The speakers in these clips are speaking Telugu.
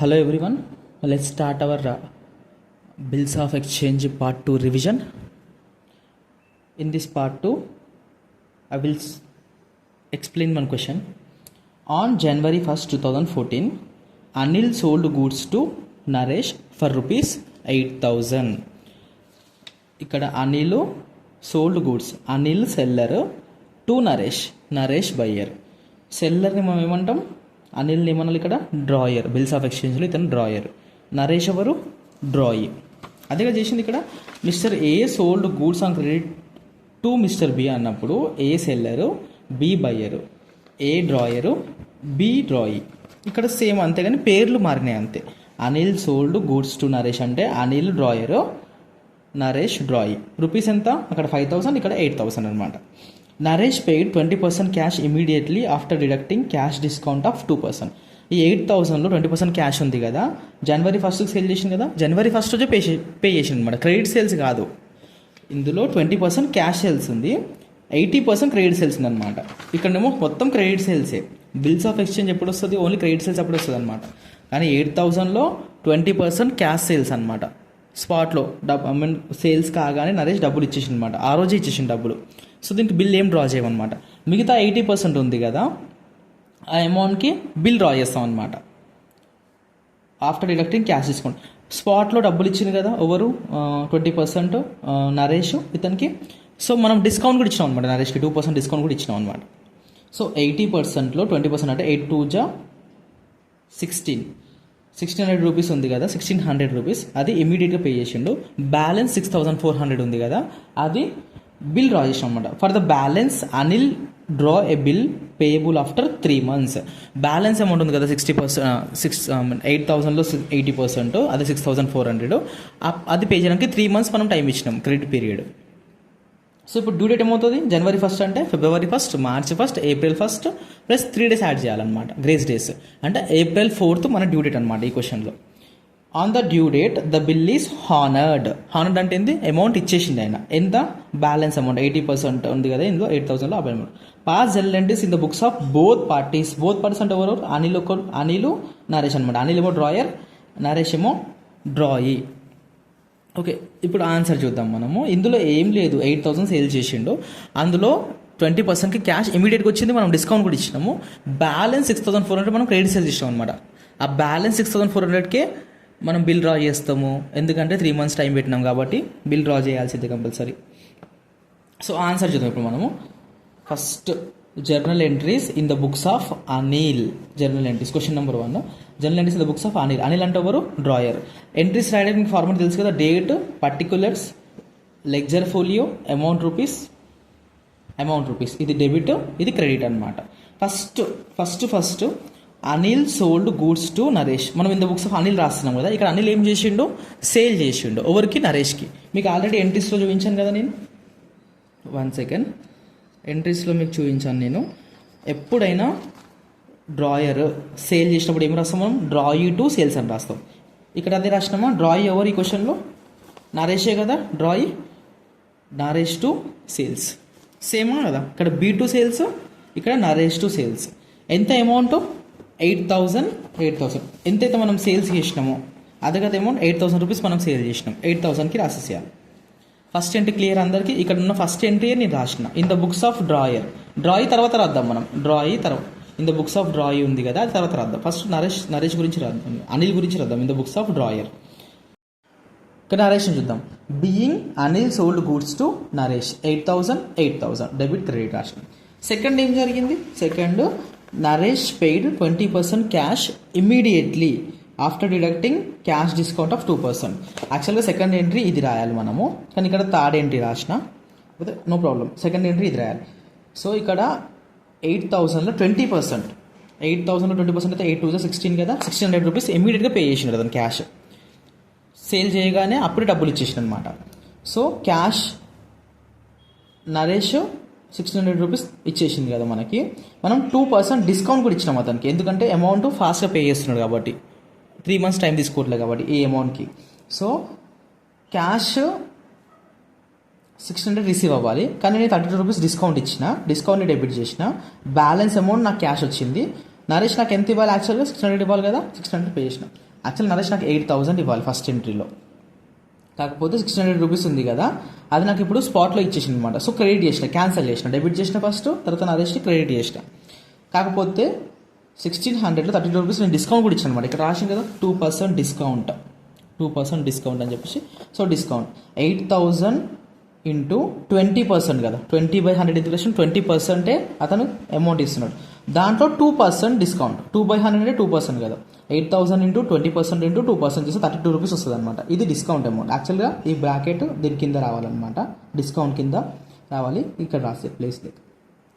Hello everyone, let's start our Bills of Exchange Part 2 revision. In this Part 2, I will explain one question. On January 1st, 2014, Anil sold goods to Naresh for rupees 8,000. ఇక్కడ Anil sold goods, Anil seller to Naresh buyer. సెల్లర్ని మనం ఏమంటాం, అనిల్ని ఏమనాలి ఇక్కడ డ్రాయర్. బిల్స్ ఆఫ్ ఎక్స్చేంజ్లో ఇతను డ్రాయర్, నరేష్ ఎవరు డ్రాయి. అదేగా చేసింది ఇక్కడ. Mister A sold goods on credit to mister B అన్నప్పుడు A seller, B buyer, A drawer, B drawee. ఇక్కడ సేమ్ అంతే కానీ పేర్లు మారినాయి అంతే. Anil sold goods to Naresh అంటే Anil drawer, Naresh drawee. Rupees ఎంత, అక్కడ 5,000, ఇక్కడ 8,000 అనమాట. Naresh paid 20% cash immediately after deducting cash discount of 2%. ఈ 8,000లో 20% క్యాష్ ఉంది కదా, జనవరి 1st సేల్ చేసింది కదా, జనవరి 1st రోజే పే చేసింది అనమాట. క్రెడిట్ సేల్స్ కాదు, ఇందులో 20% క్యాష్ సేల్స్ ఉంది, 80% క్రెడిట్ సేల్స్ ఉంది అనమాట. ఇక్కడేమో మొత్తం క్రెడిట్ సేల్సే. బిల్స్ ఆఫ్ ఎక్స్చేంజ్ ఎప్పుడు వస్తుంది, ఓన్లీ క్రెడిట్ సేల్స్ అప్పుడు వస్తుంది అనమాట. కానీ 8,000లో 20% క్యాష్ సేల్స్ అనమాట. స్పాట్లో సేల్స్ కాగానే నరేష్ డబ్బులు ఇచ్చేసింది అనమాట, ఆ రోజే ఇచ్చేసింది డబ్బులు. సో దీనికి బిల్ ఏం డ్రా చేయమన్నమాట. మిగతా 80% ఉంది కదా, ఆ అమౌంట్కి బిల్ డ్రా చేస్తాం అనమాట. After deducting cash discount. స్పాట్లో డబ్బులు ఇచ్చింది కదా ఎవరు, 20% నరేష్ ఇతనికి. సో మనం డిస్కౌంట్ కూడా ఇచ్చినాం అనమాట, నరేష్కి 2% డిస్కౌంట్ కూడా ఇచ్చినాం అనమాట. సో 80%లో 20% అంటే 8 2 జా 1600 రూపీస్ ఉంది కదా, 1600 రూపీస్ అది ఇమీడియట్గా పే చేసిండు. బ్యాలెన్స్ 6400 ఉంది కదా, అది బిల్ డ్రా చేసాం అనమాట. For the balance Anil draw a bill payable after 3 months. Balance amount ఉంది కదా 8,000లో 80%, అది 6,400, అది పే చేయడానికి 3 months మనం టైం ఇచ్చినాం, క్రెడిట్ పీరియడ్. సో ఇప్పుడు డ్యూ డేట్ ఏమవుతుంది, జనవరి 1st అంటే ఫిబ్రవరి 1st, March 1st, April 1st plus 3 days add చేయాలన్నమాట, గ్రేస్ డేస్. అంటే ఏప్రిల్ 4th మన డ్యూ డేట్ అనమాట ఈ క్వశ్చన్లో. On the due date the bill is honoured అంటే ఏంది, అమౌంట్ ఇచ్చేసింది ఆయన. ఎంత, బ్యాలెన్స్ అమౌంట్ 80% ఉంది కదా ఇందులో, 8,000లో amount. Pass journal entries in the books of both parties అంటే ఎవరు, అనిల్ నరేష్ అనమాట. అనిల్ ఏమో డ్రాయర్, నరేష్ ఏమో డ్రాయి. ఓకే, ఇప్పుడు ఆన్సర్ చూద్దాం మనము. ఇందులో ఏం లేదు, 8,000 సేల్ చేసిండు, అందులో 20%కి క్యాష్ ఇమీడియట్గా వచ్చింది, మనం డిస్కౌంట్ కూడా ఇచ్చినాము. బ్యాలెన్స్ 6,400 మనం క్రెడిట్ సేల్ చేసాం అనమాట. ఆ బ్యాలెన్స్ 6,400కే మనం బిల్ డ్రా చేస్తాము, ఎందుకంటే 3 months టైం పెట్టినాం కాబట్టి బిల్ డ్రా చేయాల్సిందే కంపల్సరీ. సో ఆన్సర్ చూద్దాం ఇప్పుడు మనము. First journal entries in the books of Anil. Journal entries question number 1, journal entries in the books of Anil. Anil అంటే ఎవరు, డ్రాయర్. ఎంట్రీస్ రాయడానికి ఫార్మాట్ తెలుసు కదా, date, particulars, ledger folio, amount rupees, ఇది డెబిట్, ఇది క్రెడిట్ అనమాట. First Anil sold goods to Naresh. మనం in the books of Anil రాస్తున్నాం కదా, ఇక్కడ అనిల్ ఏం చేసిండు, సేల్ చేసిండు. ఎవరికి, నరేష్కి. మీకు ఆల్రెడీ ఎంట్రీస్లో చూపించాను కదా నేను, 1 second, ఎంట్రీస్లో మీకు చూపించాను నేను. ఎప్పుడైనా డ్రాయర్ సేల్ చేసినప్పుడు ఏం రాస్తాం మనం, డ్రాయి టు సేల్స్ అని రాస్తాం. ఇక్కడ అదే రాసినామా, డ్రాయి ఎవరు ఈ క్వశ్చన్లో, నరేషే కదా డ్రాయి, నరేష్ టు సేల్స్. సేమా కదా, ఇక్కడ బి టు సేల్స్, ఇక్కడ నరేష్ టు సేల్స్. ఎంత అమౌంట్, 8,000. ఎంతైతే మనం సేల్స్ చేసినామో అదే కదా అమౌంట్, 8,000 రూపీస్ మనం సేల్ చేసినాం, 8,000కి రాసేసేయాలి. ఫస్ట్ ఎంట్రీ క్లియర్ అందరికీ. ఇక్కడ ఉన్న ఫస్ట్ ఎంట్రీ నేను రాసిన ఇన్ ద బుక్స్ ఆఫ్ డ్రాయి తర్వాత రాద్దాం మనం, డ్రాయి తర్వాత ఇన్ ద బుక్స్ ఆఫ్ డ్రాయి ఉంది కదా, అది తర్వాత రాద్దాం. ఫస్ట్ నరేష్ గురించి రాద్దాం, అనిల్ గురించి రాద్దాం. In the books of drawer. ఇక్కడ నరేష్ చూద్దాం. Being Anil sold goods to Naresh 8,000 debit credit రాసిన. సెకండ్ ఏం జరిగింది, second Naresh paid 20% cash immediately after deducting cash discount of 2%. యాక్చువల్గా సెకండ్ ఎంట్రీ ఇది రాయాలి మనము, కానీ ఇక్కడ థర్డ్ ఎంట్రీ రాసిన, నో ప్రాబ్లం. సెకండ్ ఎంట్రీ ఇది రాయాలి. సో ఇక్కడ 8,000లో 20%, 8,000లో 20% అయితే 8 2 16 కదా, 1,600 రూపీస్ ఇమీడియట్గా పే చేసిన కదా క్యాష్. సేల్ చేయగానే అప్పుడే డబ్బులు ఇచ్చేసిన అనమాట. సో క్యాష్ నరేష్ 600 రూపీస్ ఇచ్చేసింది కదా మనకి. మనం 2% డిస్కౌంట్ కూడా ఇచ్చినాం అతనికి, ఎందుకంటే అమౌంట్ ఫాస్ట్గా పే చేస్తున్నాడు కాబట్టి, 3 months టైం తీసుకోవట్లేదు కాబట్టి ఈ అమౌంట్కి. సో క్యాష్ 600 రిసీవ్ అవ్వాలి, కానీ నేను 32 రూపీస్ డిస్కౌంట్ ఇచ్చిన, డిస్కౌంట్ని డెబిట్ చేసిన, బ్యాలెన్స్ అమౌంట్ నాకు క్యాష్ వచ్చింది. నరేష్ నాకు ఎంత ఇవ్వాలి, యాక్చువల్గా 600 ఇవ్వాలి కదా, 600 పే చేసిన. యాక్చువల్ నరేష్ నాకు 8,000 ఇవ్వాలి ఫస్ట్ ఎంట్రీలో, కాకపోతే 600 రూపీస్ ఉంది కదా, అది నాకు ఇప్పుడు స్పాట్లో ఇచ్చేసింది అనమాట. సో క్రెడిట్ చేసిన, క్యాన్సిల్ చేసిన, డెబిట్ చేసిన ఫస్ట్, తర్వాత నరేష్కి క్రెడిట్ చేసిన. కాకపోతే 1600లో 32 రూపీస్ నేను డిస్కౌంట్ కూడా ఇచ్చాను అనమాట. ఇక్కడ రాసింది కదా 2% డిస్కౌంట్, 2% డిస్కౌంట్ అని చెప్పేసి. సో డిస్కౌంట్ 8,000 ఇంటూ 20% కదా, 20/100 ఇంటిగ్రేషన్ 20% అతను అమౌంట్ ఇస్తున్నాడు. దాంట్లో 2% డిస్కౌంట్, 2/100 అంటే 2% కదా, 8,000 ఇంటూ 20% ఇంటూ 2% చేస్తే 32 రూపీస్ వస్తుంది అనమాట. ఇది డిస్కౌంట్ అమౌంట్. యాక్చువల్గా ఈ బ్రాకెట్ దీని కింద రావాలన్నమాట, డిస్కౌంట్ కింద రావాలి. ఇక్కడ రాసే ప్లేస్ లేదు.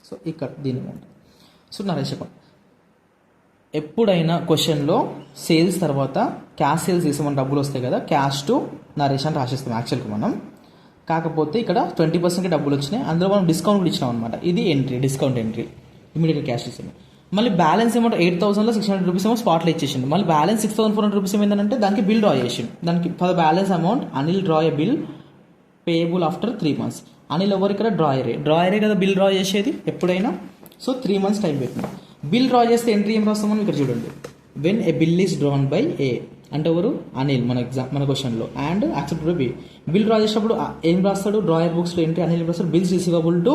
సో ఇక్కడ దీని అమౌంట్. సో నరేష్ అకౌంట్ ఎప్పుడైనా క్వశ్చన్లో సేల్స్ తర్వాత క్యాష్ సేల్స్ చేసి మన డబ్బులు వస్తాయి కదా, క్యాష్ టు నరేష్ అని రాసేస్తాం యాక్చువల్గా మనం. కాకపోతే ఇక్కడ 20%కి డబ్బులు వచ్చినాయి, అందులో మనం డిస్కౌంట్ కూడా ఇచ్చినాం అనమాట. ఇది ఎంట్రీ, డిస్కౌంట్ ఎంట్రీ, ఇమీడియట్గా క్యాష్ ఇస్తాము. మళ్ళీ బ్యాలెన్స్ అమౌంట్ 8,000లో 600 రూపీస్ ఏమో స్పాట్లో ఇచ్చేసింది. మళ్ళీ బ్యాలెన్స్ 6,400 రూపీస్ ఏమైందంటే దానికి బిల్ డ్రా చేసింది. దానికి for balance amount Anil draw a bill payable after 3 months. Anil ఎవరు ఇక్కడ డ్రాయరే కదా బిల్ డ్రా చేసేది ఎప్పుడైనా. సో 3 months టైం పెట్టినాం. బిల్ డ్రా చేస్తే ఎంట్రీ ఏం రాస్తామని ఇక్కడ చూడండి. When a bill is drawn by A అంటే ఎవరు, అనిల్ మన క్వశ్చన్లో, and accepted B. Bill draw చేసినప్పుడు ఏం రాస్తాడు, డ్రాయర్ బుక్స్లో ఎంట్రీ అనిల్ రాస్తాడు, బిల్స్ రిసీవబుల్ టు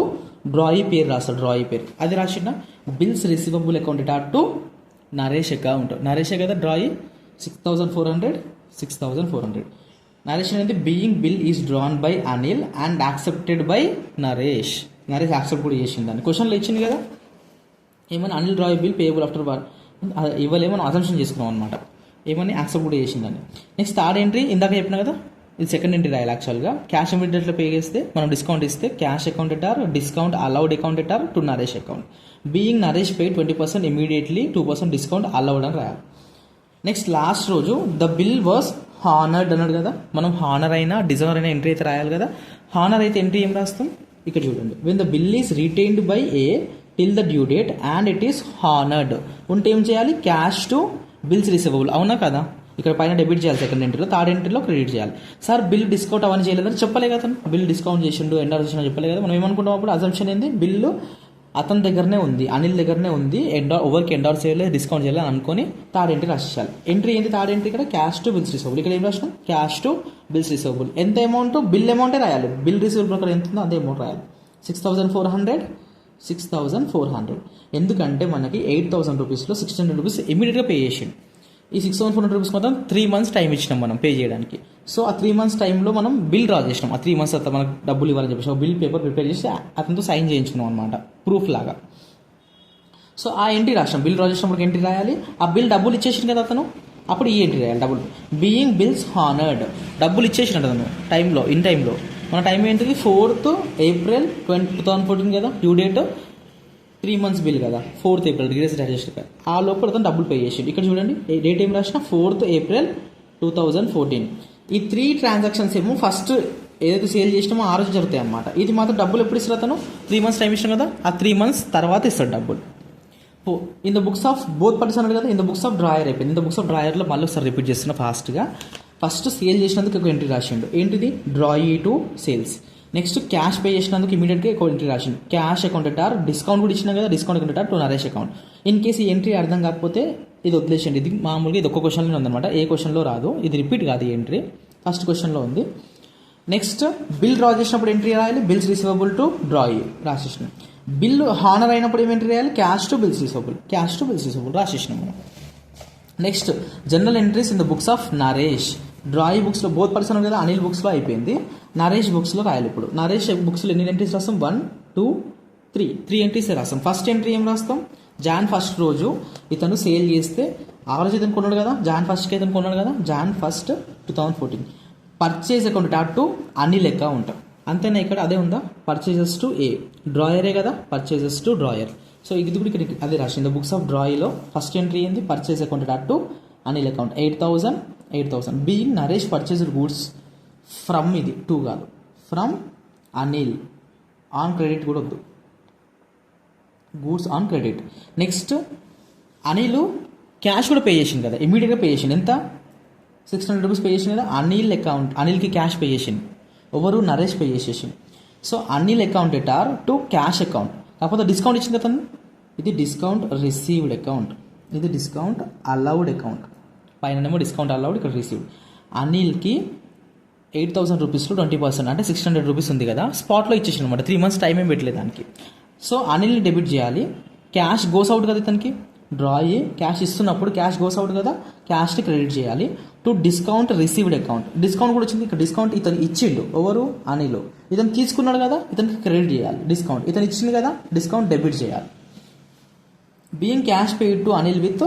డ్రాయి పేరు రాస్తాడు, డ్రాయి పేరు అది రాసిన. Bills receivable account at to Naresh account, నరేషే కదా డ్రాయి 6,400. నరేష్ అనేది being bill is drawn by Anil and accepted by Naresh. Naresh accept కూడా చేసింది దాన్ని, క్వశ్చన్లో ఇచ్చింది కదా. ఏమని Anil draw bill payable after ఇవ్వలే, మనం అసంప్షన్ చేసుకున్నాం అనమాట. ఏమని యాక్సెప్ట్ కూడా చేసిందని. నెక్స్ట్ థర్డ్ ఎంట్రీ ఇందాక చెప్పిన కదా, ఇది సెకండ్ ఎంట్రీ రాయాలి యాక్చువల్గా. క్యాష్ ఇమీడియట్లో పే చేస్తే మనం డిస్కౌంట్ ఇస్తే cash account ఎటార్ discount allowed account ఎటార్ to Naresh account. Being Naresh pay 20% immediately 2% discount allowed అని రాయాలి. నెక్స్ట్ లాస్ట్ రోజు ద బిల్ వాజ్ హానర్డ్ అన్నాడు కదా, మనం హానర్ అయినా డిజైనర్ అయినా ఎంట్రీ అయితే రాయాలి కదా. హానర్ అయితే ఎంట్రీ ఏం రాస్తాం ఇక్కడ చూడండి. When the bill is retained by A till the due date and it is honoured ఉంటే ఏం చేయాలి, క్యాష్ టు బిల్స్ రిసీవబుల్, అవునా కదా. ఇక్కడ పైన డెబిట్ చేయాలి సెకండ్ ఎంట్రీలో, థర్డ్ ఎంట్రీలో క్రెడిట్ చేయాలి. సార్ బిల్ డిస్కౌంట్ అవన్నీ చేయలేదని చెప్పలే కదా, బిల్ డిస్కౌంట్ చేసిండు ఎండార్ చేసిన చెప్పలే కదా. మనం ఏమనుకుంటాం అప్పుడు, అజంప్షన్ ఏంది, బిల్లు అతని దగ్గరనే ఉంది, అనిల్ దగ్గరనే ఉంది, ఎవరికి ఎండార్ చేయలేదు, డిస్కౌంట్ చేయలేదు అని అనుకొని థర్డ్ ఎంట్రీ రాసేయాలి. ఎంట్రీ ఏంటి థర్డ్ ఎంట్రీ ఇక్కడ, క్యాష్ టు బిల్స్ రిసీవబుల్. ఇక్కడ ఏం రాసినాం, క్యాష్ టు బిల్స్ రిసీవబుల్. ఎంత అమౌంట్, బిల్ అమౌంటే రాయాలి, బిల్ రిసీవబుల్ అక్కడ ఎంత ఉందో అదే అమౌంట్ రాయాలి. 6,400. ఎందుకంటే మనకి 8,000 రూపీస్లో 600 రూపీస్ ఇమీడియట్గా పే చేసిండు. ఈ 6,400 రూపీస్ మొత్తం 3 months టైం ఇచ్చినాం మనం పే చేయడానికి. సో ఆ 3 months టైంలో మనం బిల్ డ్రా చేసినాం. ఆ 3 months తర్వాత మనకు డబ్బులు ఇవ్వాలని చెప్పేసి బిల్ పేపర్ ప్రిపేర్ చేసి అతనితో సైన్ చేయించుకున్నాం అనమాట, ప్రూఫ్ లాగా. సో ఆ ఎంట్రీ రాసినాం, బిల్ డ్రా చేసినప్పుడు ఎంట్రీ రాయాలి. ఆ బిల్ డబ్బులు ఇచ్చేసింది కదా అతను, అప్పుడు ఈ ఎంట్రీ రాయాలి డబ్బులు. బీయింగ్ బిల్స్ హానర్డ్, డబ్బులు ఇచ్చేసినట్టు అతను టైంలో, ఇన్ టైంలో. మన టైం ఏంటిది 4th April 2014 కదా, డ్యూ డేట్ 3 months బిల్ కదా, 4th April రిగ్రెస్ డైజెస్ట్. ఆ లోపల అతను డబ్బులు పే చేసి ఇక్కడ చూడండి డేట్ ఏం రాసిన 4th April 2014. ఈ 3 transactions ఏమో ఫస్ట్ ఏదైతే సేల్ చేసినామో ఆ రోజు జరుగుతాయి అన్నమాట. ఇది మాత్రం డబ్బులు ఎప్పుడు ఇస్తారు అతను, 3 months టైం ఇచ్చిన కదా, ఆ 3 months తర్వాత ఇస్తాడు డబ్బులు. In the books of both parties అన్నాడు కదా, in the books of drawer అయిపోయింది. ఇన్ ద బుక్స్ ఆఫ్ డ్రాయర్లో మళ్ళీ ఒకసారి రిపీట్ చేస్తున్నా ఫాస్ట్గా. ఫస్ట్ సేల్ చేసినందుకు ఒక ఎంట్రీ రాసిండు, ఏంటిది drawee to sales. Next cash pay చేసినందుకు ఇమీడియట్గా ఒక ఎంట్రీ రాసిండు, క్యాష్ అకౌంట్ ఎటార్ డిస్కౌంట్ కూడా ఇచ్చినా కదా, డిస్కౌంట్ అకౌంట్ ఎటార్ to Naresh account. In case ఈ ఎంట్రీ అర్థం కాకపోతే ఇది వదిలేసండి, ఇది మామూలుగా ఇది ఒక్క క్వశ్చన్లో ఉందన్నమాట, ఏ క్వశ్చన్లో రాదు, ఇది రిపీట్ కాదు ఈ ఎంట్రీ, ఫస్ట్ క్వశ్చన్లో ఉంది. నెక్స్ట్ బిల్ డ్రా చేసినప్పుడు ఎంట్రీ రాయాలి, బిల్స్ రిసీవబుల్ టు డ్రాయీ రాసేసినాం. బిల్ హానర్ అయినప్పుడు ఏం ఎంట్రీ రాయాలి, క్యాష్ టు బిల్స్ రిసీవబుల్ రాసేసినాం మనం. Next journal entries in the books of Naresh. Drawee బుక్స్లో బోత్ పర్సన్ కదా, అనిల్ బుక్స్లో అయిపోయింది, నరేష్ బుక్స్లో రాయాలి. ఇప్పుడు నరేష్ బుక్స్లో ఎన్ని ఎంట్రీస్ రాస్తాం, 1, 2, 3 ఎంట్రీస్ రాస్తాం. ఫస్ట్ ఎంట్రీ ఏం రాస్తాం, Jan 1st రోజు ఇతను సేల్ చేస్తే ఆ రోజు ఇతను కొన్నాడు కదా, Jan 1st ఇతను కొన్నాడు కదా, Jan 1st 2014. Purchase account to Anil account, అంతేనా, ఇక్కడ అదే ఉందా, పర్చేజెస్ టు ఏ, డ్రాయరే కదా, పర్చేజెస్ టు డ్రాయర్. సో ఇది కూడా ఇక్కడ అదే రాసింది బుక్స్ ఆఫ్ డ్రాయీలో. ఫస్ట్ ఎంట్రీ ఏంది, purchase account to Anil account 8,000. Being Naresh purchased goods from, ఇది 2 కాదు, ఫ్రమ్ అనిల్ ఆన్ క్రెడిట్ కూడా వద్దు, goods on credit. Next Anil cash కూడా పే చేసింది కదా, ఇమీడియట్గా పే చేసింది, ఎంత 600 రూపీస్ పే చేసింది కదా, అనిల్ అకౌంట్, అనిల్కి క్యాష్ పే చేసింది, ఎవరు నరేష్ పే చేసేసింది. సో అనిల్ అకౌంట్ ఎటార్ టు క్యాష్ అకౌంట్, కాకపోతే డిస్కౌంట్ ఇచ్చింది కదా, ఇది డిస్కౌంట్ రిసీవ్డ్ అకౌంట్, ఇది డిస్కౌంట్ అలౌడ్ అకౌంట్. పైననేమో డిస్కౌంట్ అలౌడ్, ఇక్కడ రిసీవ్డ్. అనిల్కి 8,000 రూపీస్లో 20% అంటే 600 రూపీస్ ఉంది కదా, స్పాట్లో ఇచ్చేసాను అనమాట. 3 months టైం ఏం పెట్టలేదు దానికి. సో అనిల్ని డెబిట్ చేయాలి. క్యాష్ గోస్ అవుట్ కదా ఇతనికి, డ్రా అయ్యి క్యాష్ ఇస్తున్నప్పుడు క్యాష్ గోస్ అవుట్ కదా, క్యాష్ని క్రెడిట్ చేయాలి to discount received account. Discount కూడా వచ్చింది ఇక్కడ, డిస్కౌంట్ ఇతను ఇచ్చిండు, ఎవరు అనిల్. ఇతను తీసుకున్నాడు కదా, ఇతనికి క్రెడిట్ చేయాలి. డిస్కౌంట్ ఇతను ఇచ్చింది కదా, డిస్కౌంట్ డెబిట్ చేయాలి. Being cash paid to Anil with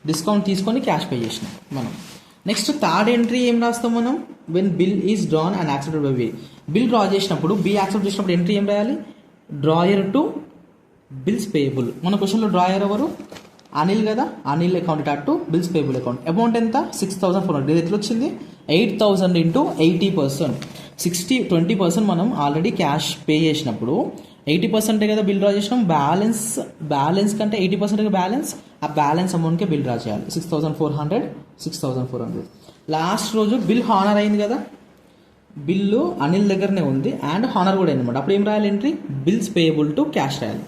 discount తీసుకొని క్యాష్ పే చేసినాం మనం. నెక్స్ట్ థర్డ్ ఎంట్రీ ఏం రాస్తాం మనం, when bill is drawn and accepted by B. Bill draw చేసినప్పుడు, బి యాక్సెప్ట్ చేసినప్పుడు ఎంట్రీ ఏం రాయాలి, డ్రాయర్ టు బిల్స్ పేయబుల్. మన క్వశ్చన్లో డ్రాయర్ ఎవరు, అనిల్ కదా, Anil account at to bills payable account. Amount ఎంత, 6,400. ఇది ఎట్లా వచ్చింది, 8,000 ఇంటూ 80%. 20% మనం ఆల్రెడీ క్యాష్ పే చేసినప్పుడు 80% కదా బిల్ డ్రా చేసినాం. బ్యాలెన్స్ కంటే 80% బ్యాలెన్స్, ఆ బ్యాలెన్స్ అమౌంట్కే బిల్ డ్రా చేయాలి. 6,400. లాస్ట్ రోజు బిల్ హానర్ అయింది కదా, బిల్లు అనిల్ దగ్గరనే ఉంది అండ్ హానర్ కూడా అయింది అనమాట. అప్పుడు ఏం రాయాలి, entry bills payable to cash రాయాలి.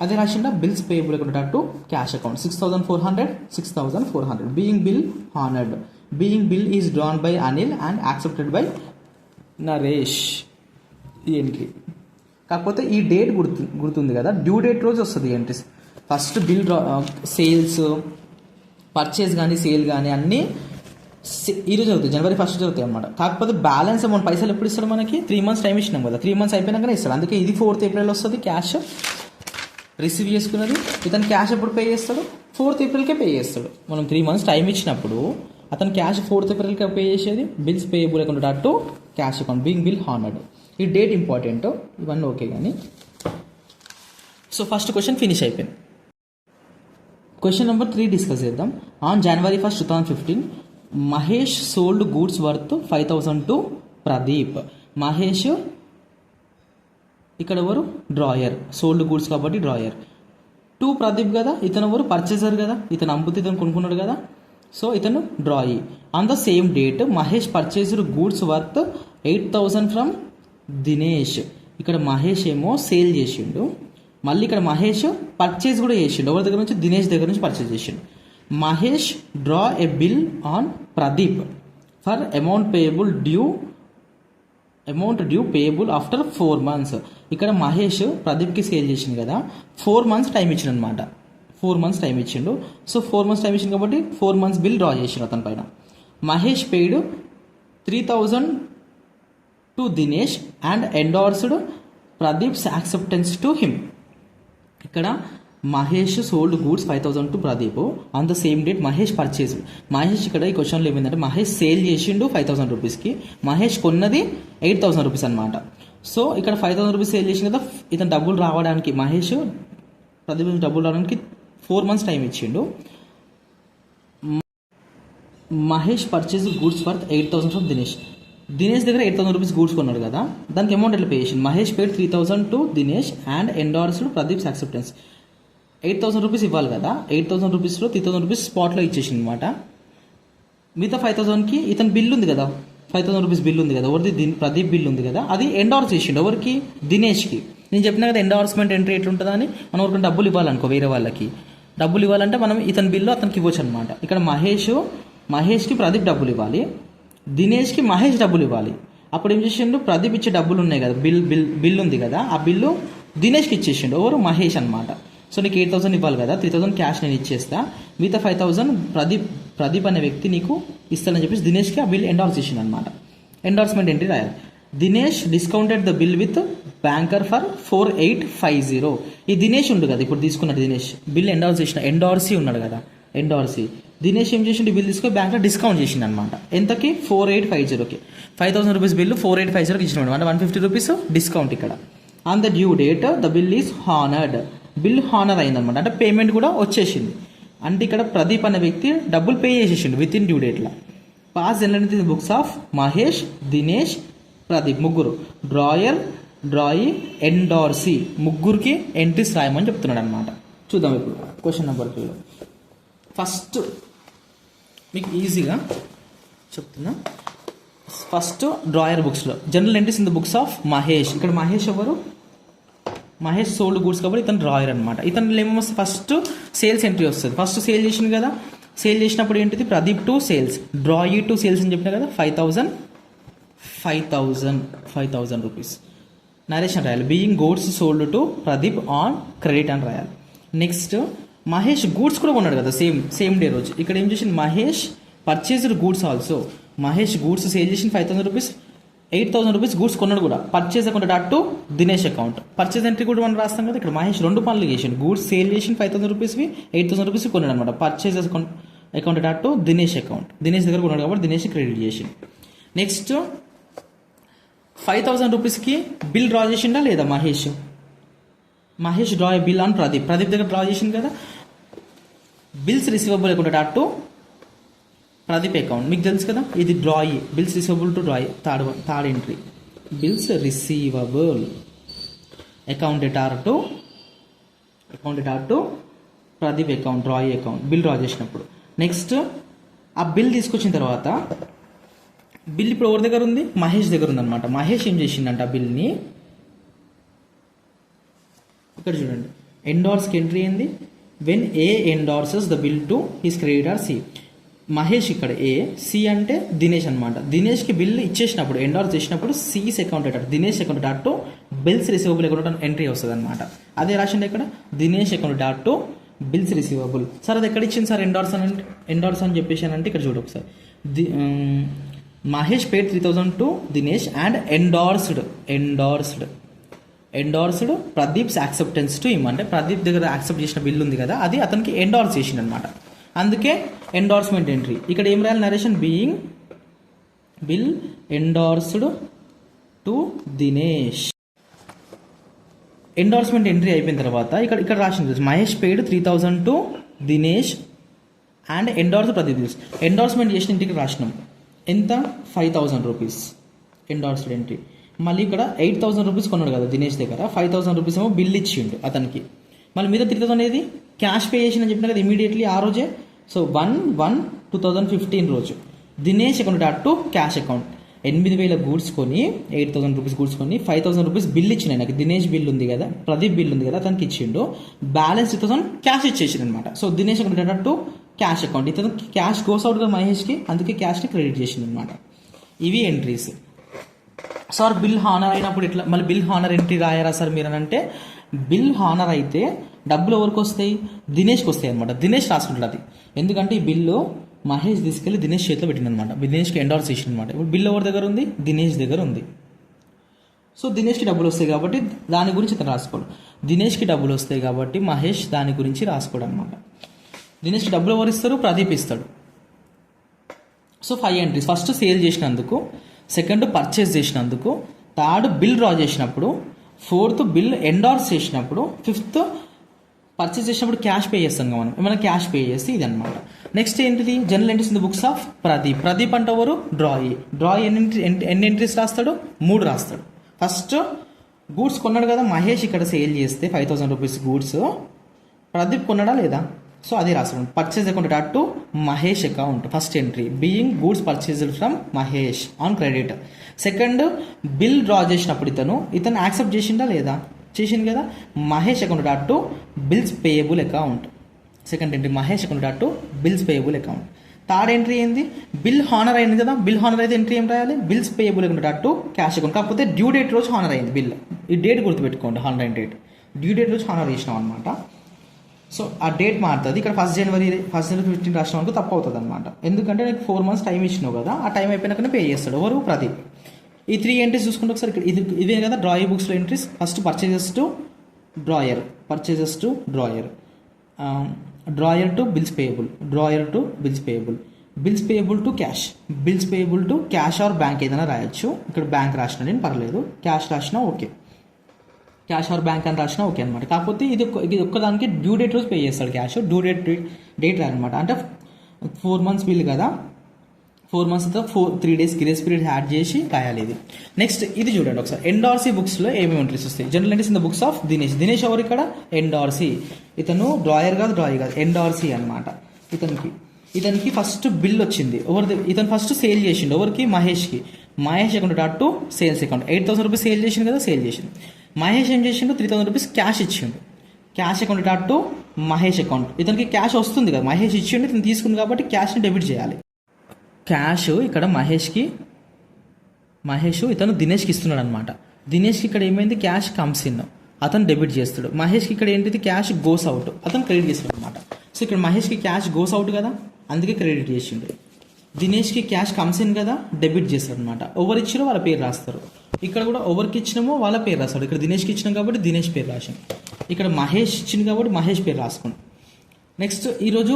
అదే రాసిండా, bills payable account to cash account. 6,400. Being bill honoured. Being bill is drawn by Anil and accepted by Naresh. ఈ ఎంట్రీ కాకపోతే ఈ డేట్ గుర్తుంది కదా, డ్యూ డేట్ రోజు వస్తుంది entries. First bill sales, purchase కానీ సేల్ కానీ అన్నీ ఈరోజు అవుతాయి, January 1st జరుగుతాయి అనమాట. కాకపోతే బ్యాలెన్స్ అమౌంట్ పైసలు ఎప్పుడు ఇస్తాడు మనకి, 3 months టైం ఇచ్చినాం కదా, 3 months అయిపోయినాకనే ఇస్తాడు. అందుకే ఇది 4th April వస్తుంది క్యాష్ రిసీవ్ చేసుకున్నది. ఇతను క్యాష్ ఎప్పుడు పే చేస్తాడు, 4th Aprilకే పే చేస్తాడు. మనం 3 months టైం ఇచ్చినప్పుడు అతను క్యాష్ 4th Aprilకే పే చేసేది. బిల్స్ పేయబుల్ అకౌంట్ అటు cash account, being bill honoured. ఈ డేట్ ఇంపార్టెంట్, ఇవన్నీ ఓకే కానీ. సో ఫస్ట్ క్వశ్చన్ ఫినిష్ అయిపోయింది. క్వశ్చన్ నెంబర్ 3 డిస్కస్ చేద్దాం. On January 1st, 2015 Mahesh sold goods worth 5,000 to Pradeep. Mahesh ఇక్కడ ఎవరు, డ్రాయర్, సోల్డ్ గూడ్స్ కాబట్టి డ్రాయర్. టు ప్రదీప్ కదా, ఇతను ఎవరు, పర్చేసర్ కదా, ఇతను అమ్ముతే ఇతను కొనుక్కున్నాడు కదా, సో ఇతను డ్రాయి. On the same date Mahesh purchased goods worth 8,000 from Dinesh. ఇక్కడ మహేష్ ఏమో సేల్ చేసిండు, మళ్ళీ ఇక్కడ మహేష్ పర్చేజ్ కూడా చేసిండు. ఎవరి దగ్గర నుంచి, దినేష్ దగ్గర నుంచి పర్చేజ్ చేసిండు. Mahesh draw a bill on Pradeep for amount due payable after 4 months. ఇక్కడ మహేష్ ప్రదీప్కి సేల్ చేసింది కదా, 4 months టైం ఇచ్చిండు అనమాట. 4 months టైం ఇచ్చిండు. సో 4 months టైం ఇచ్చింది కాబట్టి 4 months బిల్ డ్రా చేసిండు అతని పైన. Mahesh paid 3,000 to Dinesh and endorsed Pradeep's acceptance to him. ఇక్కడ Mahesh sold goods 5,000 to Pradeep. On the same date Mahesh purchase. Mahesh ఇక్కడ ఈ క్వశ్చన్లో ఏమైందంటే మహేష్ సేల్ చేసిండు 5,000 రూపీస్కి, మహేష్ కొన్నది 8,000 రూపీస్ అనమాట. సో ఇక్కడ 5,000 రూపీస్ సేల్ చేసింది కదా, ఇతను డబ్బులు రావడానికి, మహేష్ ప్రదీప్ డబ్బులు రావడానికి 4 months టైం ఇచ్చిండు. Mahesh purchase goods worth 8,000 from Dinesh. Dinesh దగ్గర 8,000 రూపీస్ గూడ్స్ కొన్నాడు కదా, దానికి అమౌంట్ ఎట్లా పే చేసింది, Mahesh paid 3,000 to Dinesh and endorsed Pradeep's acceptance. 8,000 rupees ఇవ్వాలి కదా, 8,000 రూపీస్లో 3,000 రూపీస్ స్పాట్లో ఇచ్చేసింది అనమాట. మిగతా 5,000కి ఇతను బిల్ ఉంది కదా, 5,000 రూపీస్ బిల్ ఉంది కదా, ఎవరిది, ప్రదీప్ బిల్ ఉంది కదా, అది ఎండార్స్ చేసిండు. ఎవరికి, దినేష్కి. నేను చెప్పినా కదా ఎండార్స్మెంట్ ఎంట్రీ ఎట్లుంటుందా అని. మనం ఎవరికైనా డబ్బులు ఇవ్వాలనుకో, వేరే వాళ్ళకి డబ్బులు ఇవ్వాలంటే మనం ఇతని బిల్లు అతనికి ఇవ్వచ్చు అనమాట. ఇక్కడ మహేష్కి ప్రదీప్ డబ్బులు ఇవ్వాలి, దినేష్కి మహేష్ డబ్బులు ఇవ్వాలి. అప్పుడు ఏం చేసిండు, ప్రదీప్ ఇచ్చే డబ్బులు ఉన్నాయి కదా, బిల్ ఉంది కదా, ఆ బిల్లు దినేష్కి ఇచ్చేసిండు. ఎవరు, మహేష్ అనమాట. సో నీకు 8,000 ఇవ్వాలి కదా, 3,000 క్యాష్ నేను ఇచ్చేస్తా, మిగతా 5,000 ప్రదీప్ అనే వ్యక్తి నీకు ఇస్తానని చెప్పేసి దినేష్కి ఆ బిల్ ఎండార్స్ చేసిండు అనమాట. ఎండార్స్మెంట్ ఎంట్రీ రాయాలి. Dinesh discounted the bill with banker for 4,850. ఈ దినేష్ ఉండు కదా, ఇప్పుడు తీసుకున్నాడు దినేష్, బిల్ ఎండార్స్ చేసిన, ఎండార్సీ ఉన్నాడు కదా, ఎండార్సీ. దినేష్ ఏం చేసిండు, బిల్ తీసుకొని బ్యాంక్లో డిస్కౌంట్ చేసిండు అనమాట. ఎంతకి, 4,850కి. 5,000 రూపీస్ బిల్లు 4,850కి ఇచ్చినాడు అంటే 150 రూపీస్ డిస్కౌంట్ ఇక్కడ. On the due date the bill is honoured. Bill honour అయిందనమాట, అంటే పేమెంట్ కూడా వచ్చేసింది. అంటే ఇక్కడ ప్రదీప్ అనే వ్యక్తి డబ్బులు పే చేసేసిండు విత్ ఇన్ డ్యూ డేట్లో. Pass journal books of Mahesh, Dinesh, Pradeep ముగ్గురు. డ్రాయి, ఎండార్సీ ముగ్గురికి ఎంట్రీస్ రాయమని చెప్తున్నాడు అనమాట. చూద్దాం ఇప్పుడు క్వశ్చన్ నెంబర్ 2లో. ఫస్ట్ మీకు ఈజీగా చెప్తున్నా. ఫస్ట్ డ్రాయర్ బుక్స్లో general entries in the books of Mahesh. ఇక్కడ మహేష్ ఎవరు, మహేష్ సోల్డ్ గూడ్స్ కాబట్టి ఇతను డ్రాయర్ అనమాట. ఇతను ఏమో ఫస్ట్ సేల్స్ ఎంట్రీ వస్తుంది. ఫస్ట్ సేల్ చేసింది కదా, సేల్ చేసినప్పుడు ఏంటిది Pradeep to sales, drawee to sales అని చెప్పినా కదా 5,000 రూపీస్. నరేషన్ రాయాలి. Being goods sold to Pradeep on credit అని రాయాలి. నెక్స్ట్ మహేష్ గూడ్స్ కూడా కొన్నాడు కదా సేమ్ డే రోజు. ఇక్కడ ఏం చేసింది Mahesh purchased goods also. Mahesh goods sale చేసిన 5,000 రూపీస్, 8,000 రూపీస్ గూడ్స్ కొన్నాడు కూడా. Purchase account to Dinesh account. Purchase entry కూడా మనం రాస్తాం కదా. ఇక్కడ మహేష్ 2 పనులు చేసిండు. గూడ్స్ సేల్ చేసిన 5,000 రూపీస్వి, 8,000 రూపీస్ కొన్నాడు అనమాట. Purchase account to Dinesh account. Dinesh దగ్గర కొన్నాడు కాబట్టి దినేష్ క్రెడిట్ చేసిండు. నెక్స్ట్ 5,000 రూపీస్కి బిల్ డ్రా చేసిండా లేదా Mahesh draw bill on Pradeep దగ్గర డ్రా చేసింది కదా. Bills receivable account to Pradeep account. మీకు తెలుసు కదా ఇది డ్రాయి. Bills receivable to డ్రాయి third entry. Bills receivable account to Pradeep account, డ్రాయి account. Bill draw చేసినప్పుడు నెక్స్ట్ ఆ బిల్ తీసుకొచ్చిన తర్వాత బిల్ ఇప్పుడు ఎవరి దగ్గర ఉంది మహేష్ దగ్గర ఉందన్నమాట. మహేష్ ఏం చేసిందంట ఆ బిల్ని ఇక్కడ చూడండి. ఎండార్స్కి ఎంట్రీ ఏంది when A endorses the bill to his creditor C. Mahesh ఇక్కడ ఏ, సి అంటే దినేష్ అనమాట. దినేష్కి బిల్ ఇచ్చేసినప్పుడు ఎండార్స్ చేసినప్పుడు C's account Dinesh account to bills receivable account entry వస్తుంది అనమాట. అదే రాసింది ఇక్కడ Dinesh account to bills receivable. Sir అది ఎక్కడ ఇచ్చింది సార్ ఎండార్స్ అని చెప్పేసి అంటే ఇక్కడ చూడు ఒకసారి. Mahesh paid 3,000 to Dinesh and endorsed Pradeep's acceptance to him. అంటే ప్రదీప్ దగ్గర యాక్సెప్ట్ చేసిన బిల్ ఉంది కదా అది అతనికి ఎండార్స్ చేసింది అనమాట. అందుకే ఎండార్స్మెంట్ ఎంట్రీ. ఇక్కడ ఏం రాయాలి narration being bill endorsed to Dinesh. Endorsement entry అయిపోయిన తర్వాత ఇక్కడ రాసింది Mahesh paid 3,000 to Dinesh and endorse Pradeep. Endorsement చేసిన ఇంటికి రాసినాం ఎంత 5,000 రూపీస్ ఎండార్స్డ్ ఎంట్రీ. మళ్ళీ ఇక్కడ 8,000 రూపీస్ కొన్నాడు కదా దినేష్ దగ్గర. 5,000 రూపీస్ ఏమో బిల్ ఇచ్చిండు అతనికి. మళ్ళీ మీద 3,000 అనేది క్యాష్ పే చేసిన చెప్పిన కదా ఇమీడియట్లీ ఆ రోజే. సో 1/1/2015 రోజు Dinesh account to cash account. 8,000 goods కొని 8,000 రూపీస్ గూడ్స్ కొని 5,000 రూపీస్ బిల్ ఇచ్చిన నాకు. దినేష్ బిల్ ఉంది కదా, ప్రదీప్ బిల్ ఉంది కదా అతనికి ఇచ్చిండు. బ్యాలెన్స్ 3,000 క్యాష్ ఇచ్చేసిండు అనమాట. So Dinesh account to cash account. ఇతను క్యాష్ గోస్ అవుట్ కదా మహేష్కి, అందుకే క్యాష్ని క్రెడిట్ చేసింది అనమాట. ఇవి ఎంట్రీస్. సార్ బిల్ హానర్ అయినప్పుడు ఇట్లా మళ్ళీ బిల్ హానర్ ఎంట్రీ రాయరా సార్ మీరు అని అంటే, బిల్ హానర్ అయితే డబ్బులు ఎవరికి వస్తాయి దినేష్కి వస్తాయి అనమాట. దినేష్ రాసుకుంటాడు అది. ఎందుకంటే ఈ బిల్లు మహేష్ తీసుకెళ్ళి దినేష్ చేతిలో పెట్టింది అనమాట. దినేష్కి ఎండార్స్ చేసింది అనమాట. ఇప్పుడు బిల్ ఎవరి దగ్గర ఉంది దినేష్ దగ్గర ఉంది. సో దినేష్కి డబ్బులు వస్తాయి కాబట్టి దాని గురించి ఇతను రాసుకోడు. దినేష్కి డబ్బులు వస్తాయి కాబట్టి మహేష్ దాని గురించి రాసుకోడు అనమాట. దినేష్కి డబ్బులు ఎవరు ఇస్తారు ప్రదీప్ ఇస్తాడు. So 5 entries. ఫస్ట్ సేల్ చేసినందుకు, సెకండ్ పర్చేస్ చేసినందుకు, థర్డ్ బిల్ డ్రా చేసినప్పుడు, ఫోర్త్ బిల్ ఎండార్స్ చేసినప్పుడు, ఫిఫ్త్ పర్చేస్ చేసినప్పుడు క్యాష్ పే చేస్తాం కదా మనం. ఏమైనా క్యాష్ పే చేస్తే ఇది అనమాట. నెక్స్ట్ ఏంటిది general entries in the books of Pradeep అంటే ఎవరు డ్రాయి ఎన్ని ఎంట్రీస్ రాస్తాడు 3 రాస్తాడు. ఫస్ట్ గూడ్స్ కొన్నాడు కదా మహేష్ ఇక్కడ సేల్ చేస్తే 5,000 రూపీస్ గూడ్స్ ప్రదీప్ కొన్నాడా లేదా, సో అది రాస్తాడు. Purchase account to Mahesh account first entry being goods purchased from Mahesh on credit. Second bill draw చేసినప్పుడు ఇతను యాక్సెప్ట్ చేసిందా లేదా, చేసింది కదా, Mahesh account to bills payable account. Second entry Mahesh account to bills payable account. Third entry ఏంది బిల్ హానర్ అయింది కదా, బిల్ హానర్ అయితే ఎంట్రీ ఏం రాయాలి bills payable account to cash account. కాకపోతే డ్యూ డేట్ రోజు హానర్ అయింది బిల్. ఈ డేట్ గుర్తుపెట్టుకోండి, హానర్ అయిన డేట్ డ్యూ డేట్ రోజు హానర్ చేసినాం అనమాట. సో ఆ డేట్ మారుతుంది. ఇక్కడ 1 జనవరి 15 రాసిన వరకు తప్పు అవుతుంది అనమాట. ఎందుకంటే నీకు 4 months టైం ఇచ్చినావు కదా, ఆ టైం అయిపోయినాకనే పే చేస్తాడు ఎవరు ప్రదీప్. ఈ 3 ఎంట్రీస్ చూసుకుంటే ఒకసారి ఇక్కడ ఇదే కదా డ్రాయి బుక్స్లో entries. First purchases to drawer drawer to bills payable, bills payable to cash, bills payable to cash or bank ఏదైనా రాయొచ్చు. ఇక్కడ బ్యాంక్ రాసిన నేను పర్లేదు, క్యాష్ రాసినా ఓకే, క్యాష్ ఆర్ బ్యాంక్ అని రాసినా ఓకే అనమాట. కాకపోతే ఇది ఒక్కదానికి డ్యూ డేట్ రోజు పే చేస్తాడు క్యాష్, డ్యూ డేట్ రాయనమాట. అంటే 4 months బిల్ కదా, 4 months 3 days grace period add చేసి రాయాలి ఇది. నెక్స్ట్ ఇది చూడండి ఒకసారి ఎండార్సీ బుక్స్లో ఏమేమి ఎంట్రీస్ వస్తాయి. General entries in the books of Dinesh ఎవరు ఇక్కడ ఎండార్సీ. ఇతను డ్రాయర్ కాదు ఎండార్సీ అనమాట. ఇతనికి ఫస్ట్ బిల్ వచ్చింది ఇతను ఫస్ట్ సేల్ చేసిండు ఎవరికి Mahesh account to sales account. 8,000 rupees sale చేసిండు కదా, సేల్ చేసిండు. మహేష్ ఏం చేసిండు 3,000 రూపీస్ క్యాష్ ఇచ్చిండు. క్యాష్ అకౌంట్ ఎటార్ టు మహేష్ అకౌంట్. ఇతనికి క్యాష్ వస్తుంది కదా, మహేష్ ఇచ్చిండు, ఇతను తీసుకుంది కాబట్టి క్యాష్ని డెబిట్ చేయాలి. క్యాష్ ఇక్కడ మహేష్ ఇతను దినేష్కి ఇస్తున్నాడు అనమాట. దినేష్కి ఇక్కడ ఏమైంది, క్యాష్ కమ్స్ ఇన్, అతను డెబిట్ చేస్తాడు. మహేష్కి ఇక్కడ ఏంటిది, క్యాష్ గోస్ అవుట్, అతను క్రెడిట్ చేస్తాడు అనమాట. సో ఇక్కడ మహేష్కి క్యాష్ గోస్ అవుట్ కదా, అందుకే క్రెడిట్ చేసిండు. దినేష్కి క్యాష్ కమ్స్ ఇన్ కదా, డెబిట్ చేస్తాడు అనమాట. ఎవరు ఇచ్చినో వాళ్ళ పేరు రాస్తారు. ఇక్కడ కూడా ఎవరికి ఇచ్చినామో వాళ్ళ పేరు రాస్తాడు. ఇక్కడ దినేష్కి ఇచ్చినాం కాబట్టి దినేష్ పేరు రాసాం. ఇక్కడ మహేష్ ఇచ్చింది కాబట్టి మహేష్ పేరు రాసుకోండి. నెక్స్ట్ ఈరోజు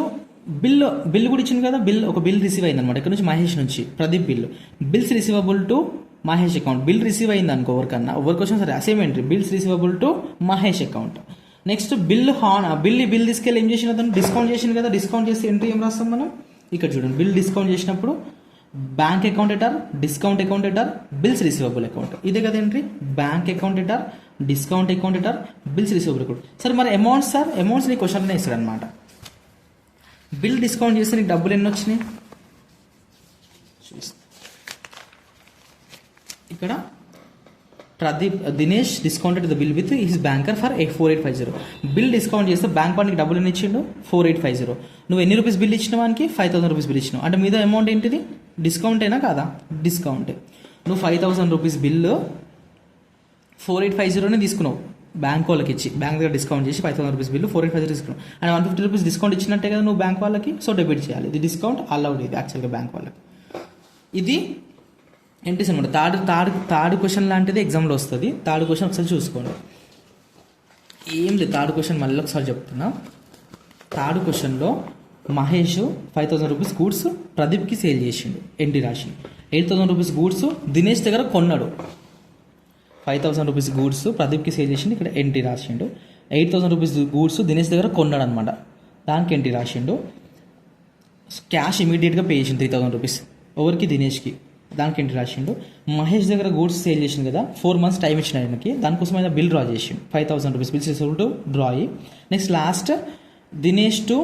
బిల్ కూడా ఇచ్చింది కదా, ఒక బిల్ రిసీవ్ అయింది అనమాట. ఇక్కడ నుంచి మహేష్ నుంచి Pradeep bills receivable to Mahesh account. Bill receive అయింది అనుకో ఎవరికన్నా, ఎవరికొచ్చినా సరే same entry, bills receivable to Mahesh account. Next bill తీసుకెళ్ళి ఏం చేసిన, అతను డిస్కౌంట్ చేసింది కదా, డిస్కౌంట్ చేసి ఎంట్రీ ఏం రాస్తాం మనం, ఇక్కడ చూడండి. బిల్ డిస్కౌంట్ చేసినప్పుడు bank account ఎటార్, discount account ఎటార్, bills receivable account. ఇదే కదా entry, bank account ఎటార్, discount account ఎటార్, bills receivable account. సరే మరి అమౌంట్స్ నీ క్వశ్చన్లో ఇస్తాడు అనమాట. బిల్ డిస్కౌంట్ చేస్తే నీకు డబ్బులు ఎన్ని వచ్చినాయి ఇక్కడ, Dinesh discounted the bill with his banker for 4850. Bill discount చేస్తే బ్యాంక్ వాడికి డబ్బులు ఎన్ని ఇచ్చిండు, 4850. నువ్వు ఎన్ని రూపీస్ బిల్ ఇచ్చిన వానికి 5000 రూపీస్ బిల్ ఇచ్చినావు అంటే మీద అమౌంట్ ఏంటిది, డిస్కౌంట్ అయినా కాదా, డిస్కౌంట్. నువ్వు 5000 రూపీస్ బిల్లు 4850 తీసుకున్నావు బ్యాంక్ వాళ్ళకి ఇచ్చి, బ్యాంక్ దగ్గర డిస్కౌంట్ చేసి 5000 రూపీస్ బిల్లు 4850 తీసుకున్నావు అండ్ 150 రూపీస్ డిస్కౌంట్ ఇచ్చినట్టే కదా నువ్వు బ్యాంక్ వాళ్ళకి. సో డెబిట్ చేయాలి. ఇది డిస్కౌంట్ అలౌడ్, ఇది యాక్చువల్గా బ్యాంక్ వాళ్ళకి. ఇది ఎంట్రీస్ అనమాట. థర్డ్ క్వశ్చన్ లాంటిది ఎగ్జామ్లో వస్తుంది. థర్డ్ క్వశ్చన్ ఒకసారి చూసుకోండి. ఏం లేదు, థర్డ్ క్వశ్చన్ మళ్ళీ ఒకసారి చెప్తున్నా. థర్డ్ క్వశ్చన్లో మహేష్ 5000 రూపీస్ గూడ్స్ ప్రదీప్కి సేల్ చేసిండు, ఎంట్రీ రాసిండు. 8000 రూపీస్ గూడ్స్ దినేష్ దగ్గర కొన్నాడు. 5000 రూపీస్ గూడ్స్ ప్రదీప్కి సేల్ చేసిండు, ఇక్కడ ఎంట్రీ రాసిండు. 8000 రూపీస్ గూడ్స్ దినేష్ దగ్గర కొన్నాడు అనమాట, దానికి ఎంట్రీ రాసిండు. క్యాష్ ఇమీడియట్గా పే చేసిండు 3000 రూపీస్ ఎవరికి, దినేష్కి, దానికి ఎంట్రీ రాసిండు. మహేష్ దగ్గర గూడ్స్ సేల్ చేసిండు కదా, 4 months టైం ఇచ్చిన ఆయనకి, దానికోసం ఆయన బిల్ డ్రా చేసిండు 5000 rupees bills receivable to drawee. Next last Dinesh to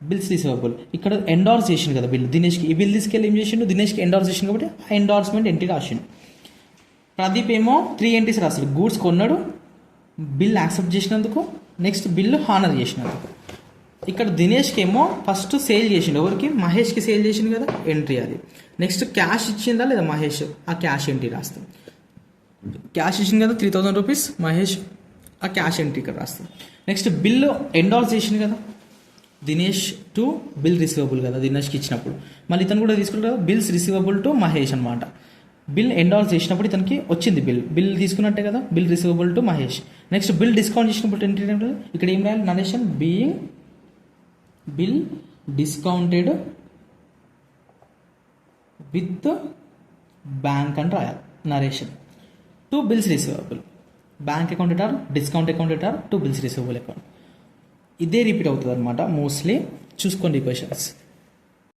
bills receivable, ఇక్కడ ఎండార్స్ చేసిండు కదా బిల్ దినేష్కి. ఈ బిల్ తీసుకెళ్ళి ఏం చేసిండు, దినేష్కి ఎండార్స్ చేసిండు కాబట్టి ఆ ఎండార్స్మెంట్ ఎంట్రీ రాసిండు. ప్రదీప్ ఏమో 3 ఎంట్రీస్ రాస్తాడు. గూడ్స్ కొన్నాడు, బిల్ యాక్సెప్ట్ చేసినందుకు, నెక్స్ట్ బిల్ హానర్ చేసినందుకు. ఇక్కడ దినేష్కి ఏమో ఫస్ట్ సేల్ చేసిండు ఎవరికి, మహేష్కి సేల్ చేసిండు కదా, ఎంట్రీ అది. నెక్స్ట్ క్యాష్ ఇచ్చిందా లేదా మహేష్, ఆ క్యాష్ ఎంట్రీ రాస్తాం. క్యాష్ ఇచ్చింది కదా 3000 రూపీస్ మహేష్, ఆ క్యాష్ ఎంట్రీ ఇక్కడ రాస్తాం. నెక్స్ట్ బిల్ ఎండార్స్ చేసింది కదా దినేష్ టు బిల్ రిసీవబుల్ కదా, దినేష్కి ఇచ్చినప్పుడు మళ్ళీ ఇతను కూడా తీసుకుంటారు కదా, బిల్స్ రిసీవబుల్ టు మహేష్ అనమాట. బిల్ ఎండార్స్ చేసినప్పుడు ఇతనికి వచ్చింది బిల్ తీసుకున్నట్టే కదా, bill receivable to Mahesh. Next bill discount చేసినప్పుడు ఏంటంటే ఇక్కడ ఏం రాయాలి, narration being bill discounted with bank అని రాయాలి, narration to bills receivable, bank account ఎటార్, discount account ఎటార్ టు బిల్స్ రిసీవబుల్ అకౌంట్. ఇదే రిపీట్ అవుతుంది అనమాట మోస్ట్లీ. చూసుకోండి ఈ క్వశ్చన్స్.